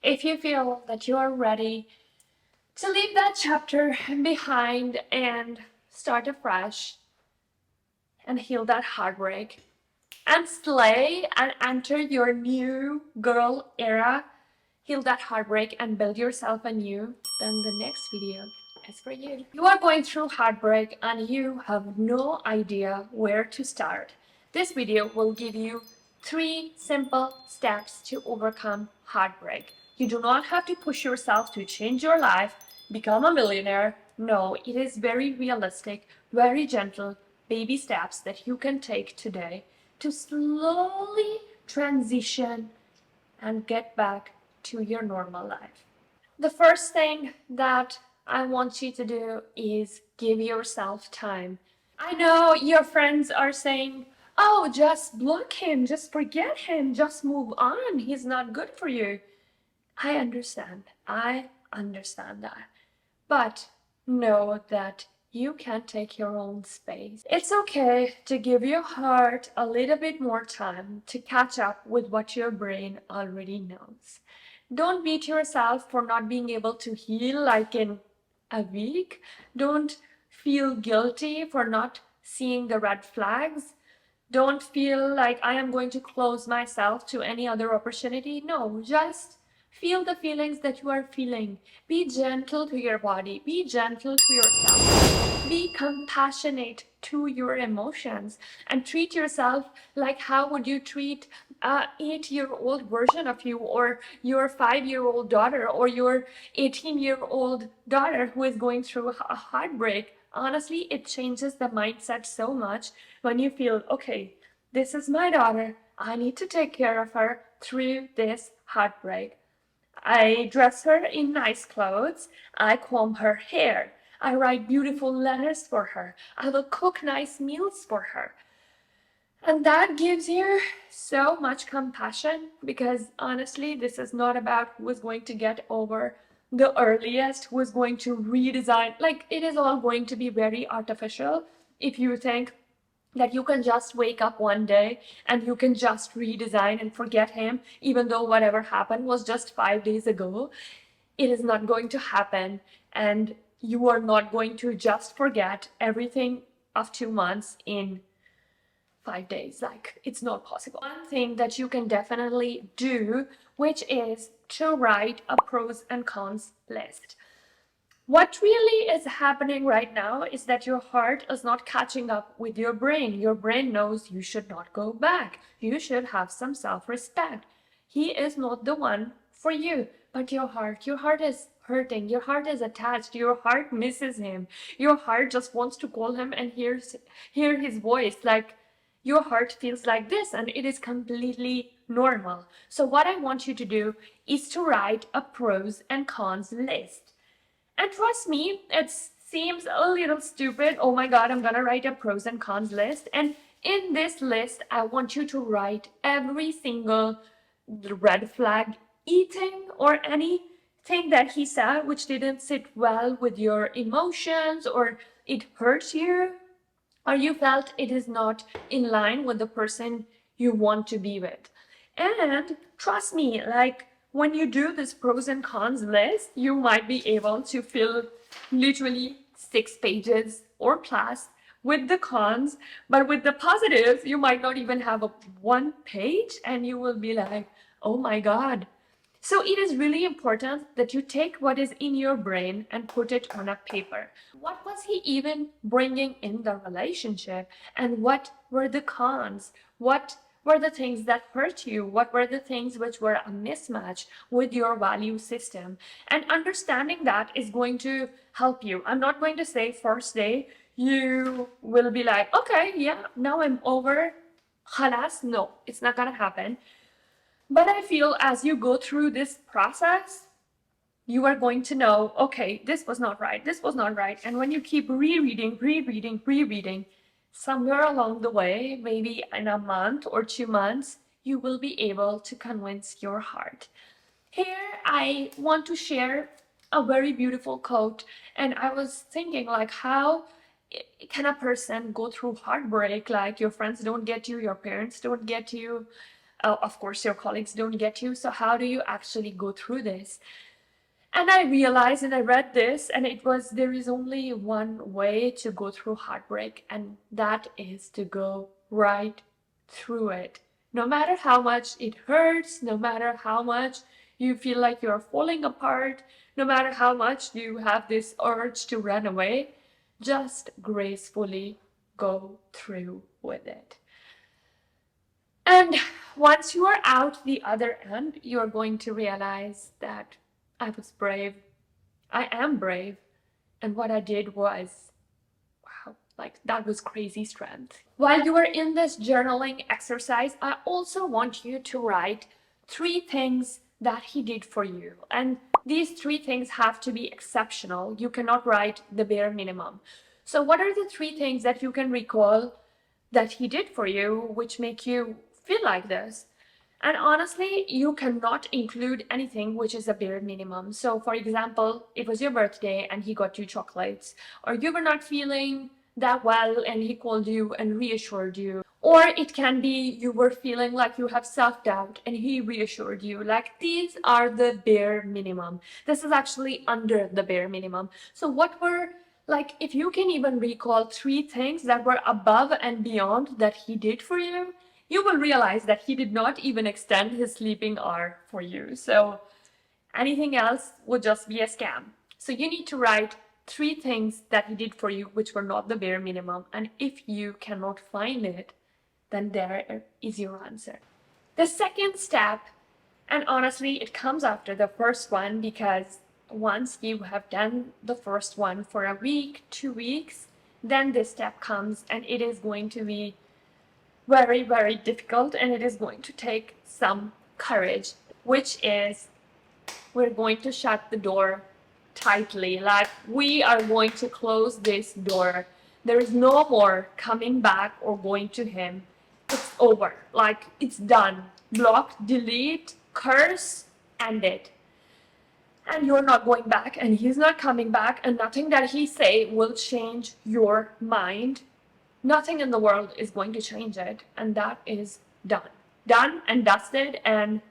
If you feel that you are ready to leave that chapter behind and start afresh and heal that heartbreak and slay and enter your new girl era, heal that heartbreak and build yourself anew, then the next video is for you. You are going through heartbreak and you have no idea where to start. This video will give you 3 simple steps to overcome heartbreak. You do not have to push yourself to change your life, become a millionaire. No, it is very realistic, very gentle baby steps that you can take today to slowly transition and get back to your normal life. The first thing that I want you to do is give yourself time. I know your friends are saying, oh, just block him, just forget him, just move on. He's not good for you. I understand. I understand that. But know that you can take your own space. It's okay to give your heart a little bit more time to catch up with what your brain already knows. Don't beat yourself for not being able to heal like in a week. Don't feel guilty for not seeing the red flags. Don't feel like I am going to close myself to any other opportunity. No, just feel the feelings that you are feeling. Be gentle to your body. Be gentle to yourself. Be compassionate to your emotions and treat yourself like how would you treat an 8-year-old version of you, or your 5-year-old daughter, or your 18-year-old daughter who is going through a heartbreak. Honestly, it changes the mindset so much when you feel, okay, this is my daughter. I need to take care of her through this heartbreak. I dress her in nice clothes. I comb her hair. I write beautiful letters for her. I will cook nice meals for her. And that gives you so much compassion, because honestly, this is not about who is going to get over the earliest, who is going to redesign. Like, it is all going to be very artificial if you think that you can just wake up one day and you can just redesign and forget him, even though whatever happened was just 5 days ago. It is not going to happen, and you are not going to just forget everything of 2 months in 5 days. Like, it's not possible. One thing that you can definitely do, which is to write a pros and cons list. What really is happening right now is that your heart is not catching up with your brain. Your brain knows you should not go back. You should have some self-respect. He is not the one for you, but your heart is hurting. Your heart is attached. Your heart misses him. Your heart just wants to call him and hear his voice. Like, your heart feels like this, and it is completely normal. So what I want you to do is to write a pros and cons list. And trust me, it seems a little stupid. Oh my God, I'm gonna write a pros and cons list. And in this list, I want you to write every single red flag, eating or anything that he said which didn't sit well with your emotions, or it hurt you, or you felt it is not in line with the person you want to be with. And trust me, like, when you do this pros and cons list, you might be able to fill literally 6 pages or plus with the cons, but with the positives, you might not even have a 1 page, and you will be like, oh my God. So it is really important that you take what is in your brain and put it on a paper. What was he even bringing in the relationship? And what were the cons? What were the things that hurt you? What were the things which were a mismatch with your value system? And understanding that is going to help you. I'm not going to say first day you will be like, okay, yeah, now I'm over. Khalas. No, it's not gonna happen. But I feel as you go through this process, you are going to know, okay, this was not right, this was not right. And when you keep rereading, somewhere along the way, maybe in a month or 2 months, you will be able to convince your heart. Here, I want to share a very beautiful quote. And I was thinking, like, how can a person go through heartbreak? Like, your friends don't get you, your parents don't get you, Of course, your colleagues don't get you. So how do you actually go through this? And I realized, and I read this, and it was, there is only one way to go through heartbreak, and that is to go right through it. No matter how much it hurts, no matter how much you feel like you're falling apart, no matter how much you have this urge to run away, just gracefully go through with it. And once you are out the other end, you're going to realize that I was brave. I am brave. And what I did was, wow, like that was crazy strength. While you are in this journaling exercise, I also want you to write 3 things that he did for you. And these 3 things have to be exceptional. You cannot write the bare minimum. So what are the 3 things that you can recall that he did for you, which make you feel like this? And honestly, you cannot include anything which is a bare minimum. So for example, it was your birthday and he got you chocolates, or you were not feeling that well and he called you and reassured you. Or it can be you were feeling like you have self-doubt and he reassured you. Like, these are the bare minimum. This is actually under the bare minimum. So what were, like, if you can even recall 3 things that were above and beyond that he did for you, you will realize that he did not even extend his sleeping hour for you. So anything else would just be a scam. So you need to write 3 things that he did for you which were not the bare minimum. And if you cannot find it, then there is your answer. The second step, and honestly, it comes after the first one, because once you have done the first one for a week, 2 weeks, then this step comes, and it is going to be very, very difficult, and it is going to take some courage, which is, we're going to shut the door tightly. Like, we are going to close this door. There is no more coming back or going to him. It's over. Like, it's done. Block, delete, curse, end it. And you're not going back, and he's not coming back, and nothing that he say will change your mind. Nothing in the world is going to change it, and that is done. Done and dusted, and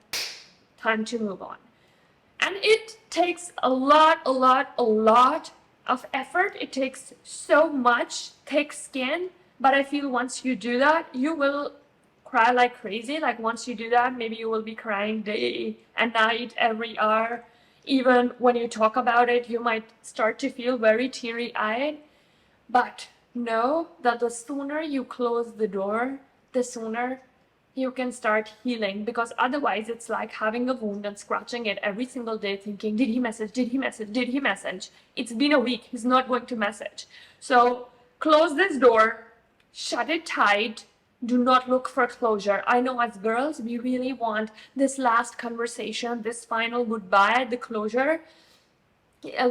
time to move on. And it takes a lot of effort. It takes so much thick skin, but I feel once you do that, you will cry like crazy. Like, once you do that, maybe you will be crying day and night, every hour. Even when you talk about it, you might start to feel very teary-eyed. But know that the sooner you close the door, the sooner you can start healing, because otherwise it's like having a wound and scratching it every single day thinking, did he message, did he message, did he message? It's been a week, he's not going to message. So close this door, shut it tight, do not look for closure. I know as girls, we really want this last conversation, this final goodbye, the closure.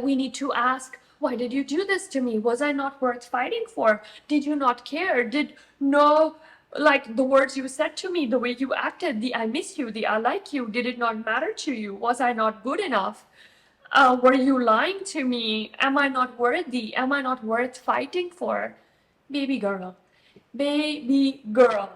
We need to ask, why did you do this to me? Was I not worth fighting for? Did you not care? Did no, like, the words you said to me, the way you acted, the I miss you, the I like you, did it not matter to you? Was I not good enough? Were you lying to me? Am I not worthy? Am I not worth fighting for? Baby girl, baby girl.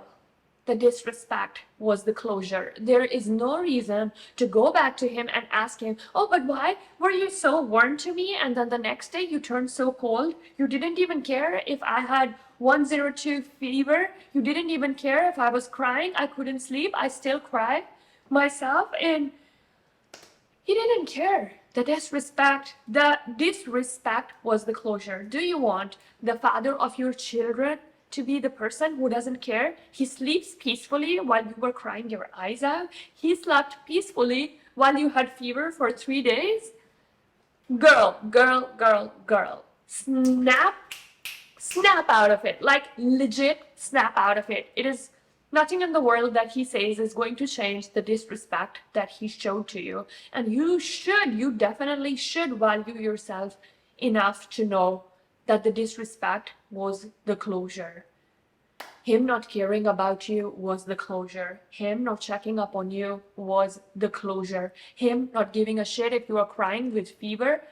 The disrespect was the closure. There is no reason to go back to him and ask him, oh, but why were you so warm to me? And then the next day you turned so cold. You didn't even care if I had 102 fever. You didn't even care if I was crying. I couldn't sleep. I still cried myself. And he didn't care. The disrespect was the closure. Do you want the father of your children to be the person who doesn't care? He sleeps peacefully while you were crying your eyes out. He slept peacefully while you had fever for 3 days. Girl, girl, girl, girl. Snap out of it. Like, legit snap out of it. It is nothing in the world that he says is going to change the disrespect that he showed to you. And you definitely should value yourself enough to know that the disrespect was the closure. Him not caring about you was the closure. Him not checking up on you was the closure. Him not giving a shit if you are crying with fever.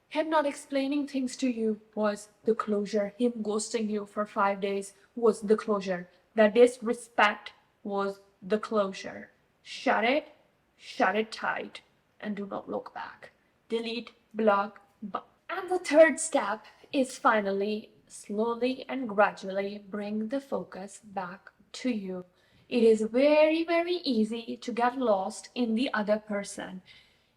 Him not explaining things to you was the closure. Him ghosting you for 5 days was the closure. That disrespect was the closure. Shut it tight, and do not look back. Delete, block, bump. And the third step is finally, slowly and gradually bring the focus back to you. It is very, very easy to get lost in the other person.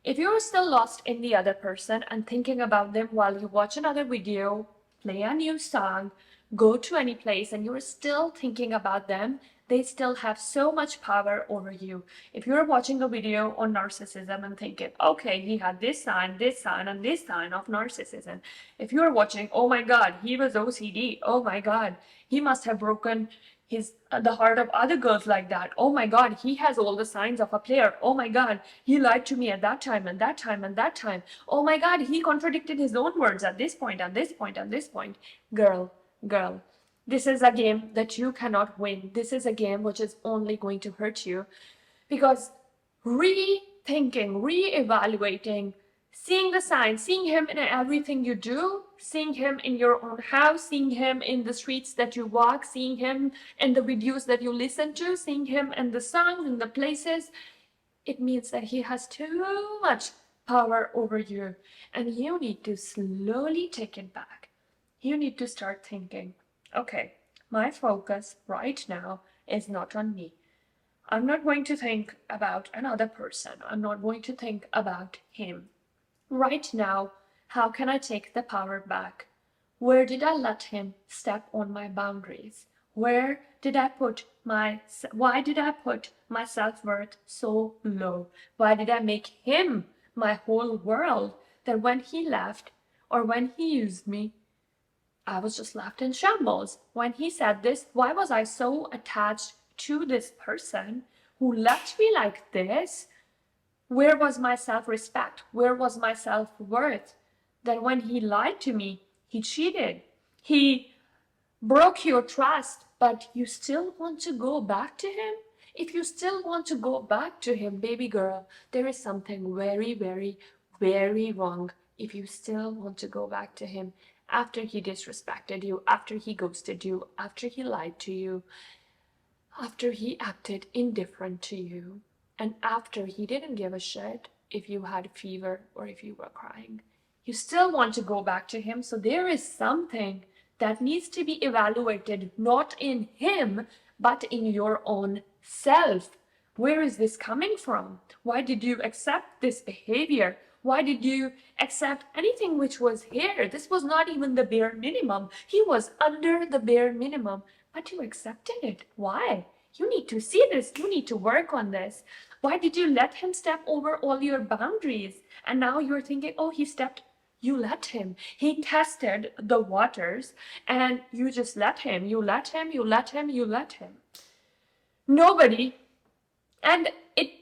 If you're still lost in the other person and thinking about them while you watch another video, play a new song, go to any place, and you're still thinking about them, they still have so much power over you. If you're watching a video on narcissism and thinking, okay, he had this sign, and this sign of narcissism. If you're watching, oh my God, he was OCD. Oh my God, he must have broken the heart of other girls like that. Oh my God, he has all the signs of a player. Oh my God, he lied to me at that time and that time and that time. Oh my God, he contradicted his own words at this point, at this point, at this point. Girl, this is a game that you cannot win. This is a game which is only going to hurt you, because rethinking, re-evaluating, seeing the signs, seeing him in everything you do, seeing him in your own house, seeing him in the streets that you walk, seeing him in the videos that you listen to, seeing him in the songs, in the places, it means that he has too much power over you, and you need to slowly take it back. You need to start thinking, okay, my focus right now is not on me. I'm not going to think about another person. I'm not going to think about him. Right now, how can I take the power back? Where did I let him step on my boundaries? Why did I put my self-worth so low? Why did I make him my whole world, that when he left or when he used me, I was just left in shambles? When he said this, why was I so attached to this person who left me like this? Where was my self-respect? Where was my self-worth? That when he lied to me, he cheated, he broke your trust, but you still want to go back to him? If you still want to go back to him, baby girl, there is something very, very, very wrong if you still want to go back to him after he disrespected you, after he ghosted you, after he lied to you, after he acted indifferent to you, and after he didn't give a shit if you had fever or if you were crying. You still want to go back to him, so there is something that needs to be evaluated, not in him, but in your own self. Where is this coming from? Why did you accept this behavior? Why did you accept anything which was here? This was not even the bare minimum. He was under the bare minimum, but you accepted it. Why? You need to see this. You need to work on this. Why did you let him step over all your boundaries? And now you're thinking, oh, you let him. He tested the waters and you just let him. You let him, you let him, you let him. Nobody. And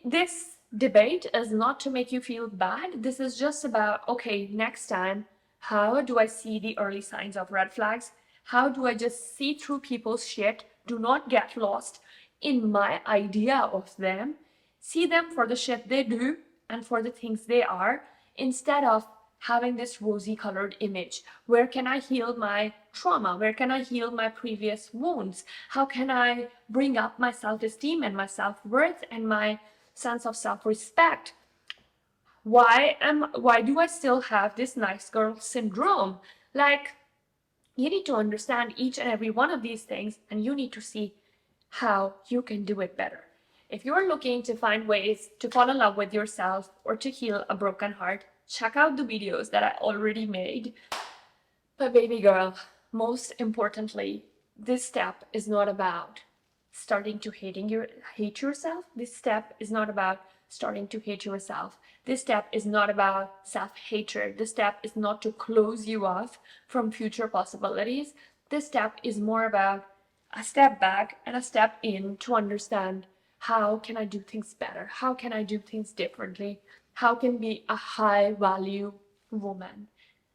this debate is not to make you feel bad. This is just about, okay, next time, how do I see the early signs of red flags? How do I just see through people's shit? Do not get lost in my idea of them. See them for the shit they do and for the things they are, instead of having this rosy colored image. Where can I heal my trauma? Where can I heal my previous wounds? How can I bring up my self-esteem and my self-worth and my sense of self-respect? Why do I still have this nice girl syndrome? Like, you need to understand each and every one of these things, and you need to see how you can do it better. If you're looking to find ways to fall in love with yourself or to heal a broken heart, check out the videos that I already made. But baby girl, most importantly, this step is not about starting to hate yourself. This step is not about starting to hate yourself. This step is not about self-hatred. This step is not to close you off from future possibilities. This step is more about a step back and a step in to understand, how can I do things better? How can I do things differently? How can I be a high value woman?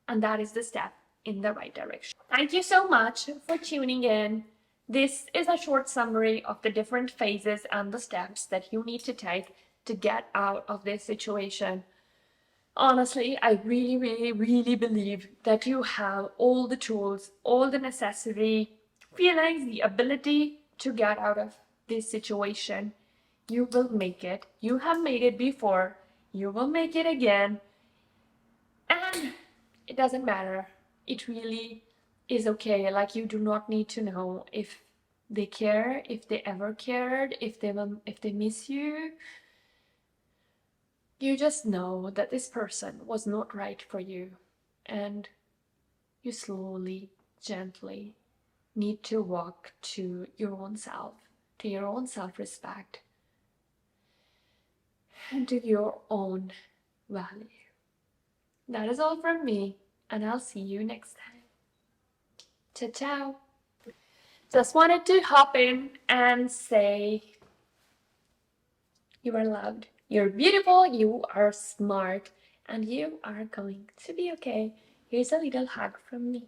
And that is the step in the right direction. Thank you so much for tuning in. This is a short summary of the different phases and the steps that you need to take to get out of this situation. Honestly, I really, really, really believe that you have all the tools, all the necessary feelings, the ability to get out of this situation. You will make it. You have made it before. You will make it again. And it doesn't matter. It really is okay. Like, you do not need to know if they care, if they ever cared, if they miss you. You just know that this person was not right for you, and you slowly, gently need to walk to your own self, to your own self-respect, and to your own value. That is all from me, and I'll see you next time. Ciao, ciao. Just wanted to hop in and say you are loved, you're beautiful, you are smart, and you are going to be okay. Here's a little hug from me.